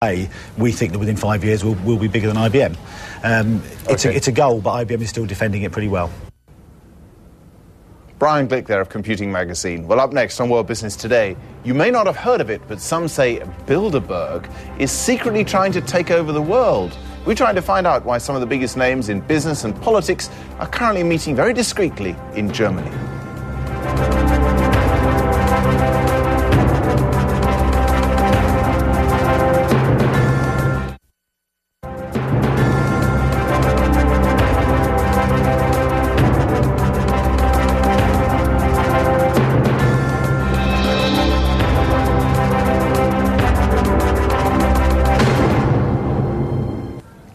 We think that within 5 years we'll be bigger than IBM. It's a goal, but IBM is still defending it pretty well. Brian Glick there of Computing Magazine. Well, up next on World Business Today, you may not have heard of it, but some say Bilderberg is secretly trying to take over the world. We're trying to find out why some of the biggest names in business and politics are currently meeting very discreetly in Germany.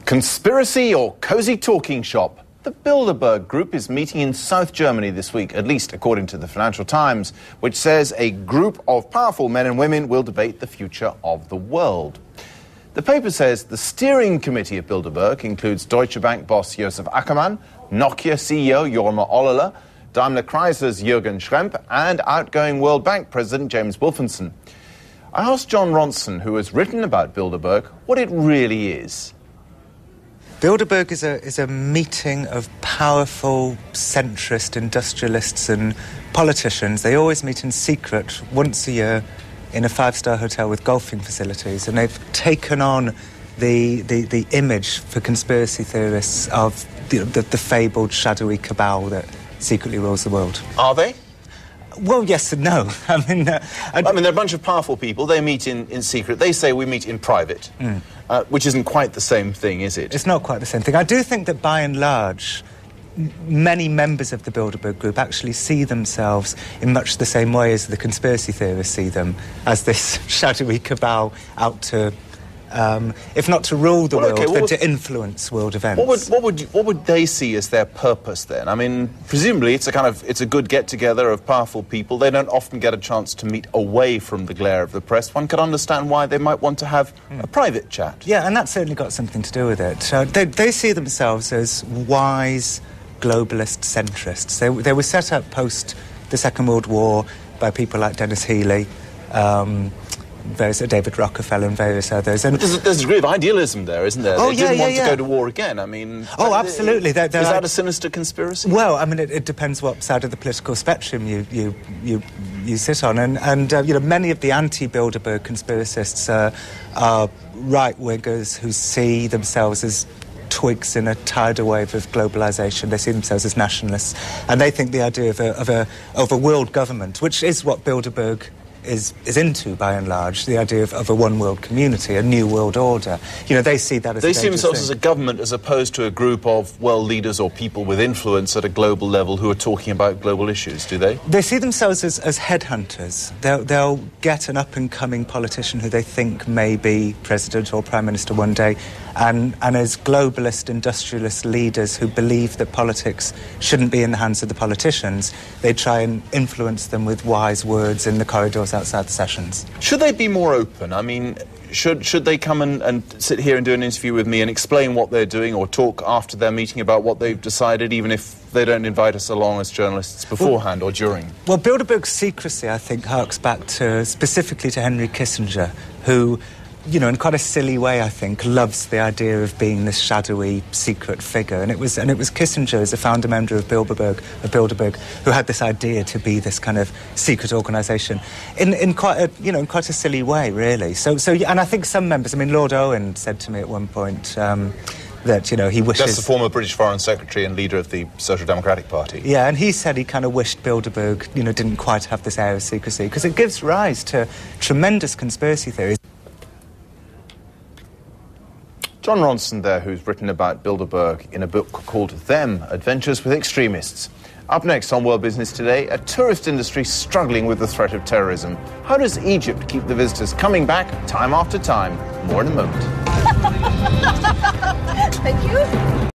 Conspiracy or cozy talking shop? The Bilderberg Group is meeting in South Germany this week, at least according to the Financial Times, which says a group of powerful men and women will debate the future of the world. The paper says the steering committee of Bilderberg includes Deutsche Bank boss Josef Ackermann, Nokia CEO Jorma Ollila, Daimler Chrysler's Jürgen Schrempp, and outgoing World Bank President James Wolfensohn. I asked John Ronson, who has written about Bilderberg, what it really is. Bilderberg is a meeting of powerful centrist industrialists and politicians. They always meet in secret once a year in a five-star hotel with golfing facilities, and they've taken on the image for conspiracy theorists of the fabled shadowy cabal that secretly rules the world. Are they? Well, yes and no. I mean, they're a bunch of powerful people. They meet in secret. They say we meet in private, which isn't quite the same thing, is it? It's not quite the same thing. I do think that, by and large, many members of the Bilderberg Group actually see themselves in much the same way as the conspiracy theorists see them, as this shadowy cabal out to, if not to rule the world, then to influence world events. What would they see as their purpose then? I mean, presumably it's a good get-together of powerful people. They don't often get a chance to meet away from the glare of the press. One could understand why they might want to have a private chat. Yeah, and that's certainly got something to do with it. They see themselves as wise globalist centrists. They were set up post the Second World War by people like Dennis Healey, David Rockefeller and various others. And there's a degree of idealism there, isn't there? They didn't want to go to war again. I mean... Oh, absolutely. Is that a sinister conspiracy? Well, I mean, it depends what side of the political spectrum you sit on. And many of the anti-Bilderberg conspiracists are right-wingers who see themselves as twigs in a tidal wave of globalisation. They see themselves as nationalists. And they think the idea of a world government, which is what Bilderberg is into, by and large, the idea of a one-world community, a new world order. They see that as They see themselves as a government as opposed to a group of world leaders or people with influence at a global level who are talking about global issues, do they? They see themselves as headhunters. They'll get an up-and-coming politician who they think may be president or prime minister one day, and as globalist industrialist leaders who believe that politics shouldn't be in the hands of the politicians, they try and influence them with wise words in the corridors outside the sessions. Should they be more open? I mean, should they come and sit here and do an interview with me and explain what they're doing, or talk after their meeting about what they've decided, even if they don't invite us along as journalists beforehand or during? Well, Bilderberg's secrecy, I think, harks back specifically to Henry Kissinger, who, in quite a silly way, I think, loves the idea of being this shadowy, secret figure. And it was Kissinger, as a founder member of Bilderberg, who had this idea to be this kind of secret organisation in quite a silly way, really. So, and I think some members, Lord Owen said to me at one point that, he wishes... That's the former British Foreign Secretary and leader of the Social Democratic Party. Yeah, and he said he kind of wished Bilderberg, didn't quite have this air of secrecy, because it gives rise to tremendous conspiracy theories. John Ronson there, who's written about Bilderberg in a book called Them, Adventures with Extremists. Up next on World Business Today, a tourist industry struggling with the threat of terrorism. How does Egypt keep the visitors coming back time after time? More in a moment. Thank you.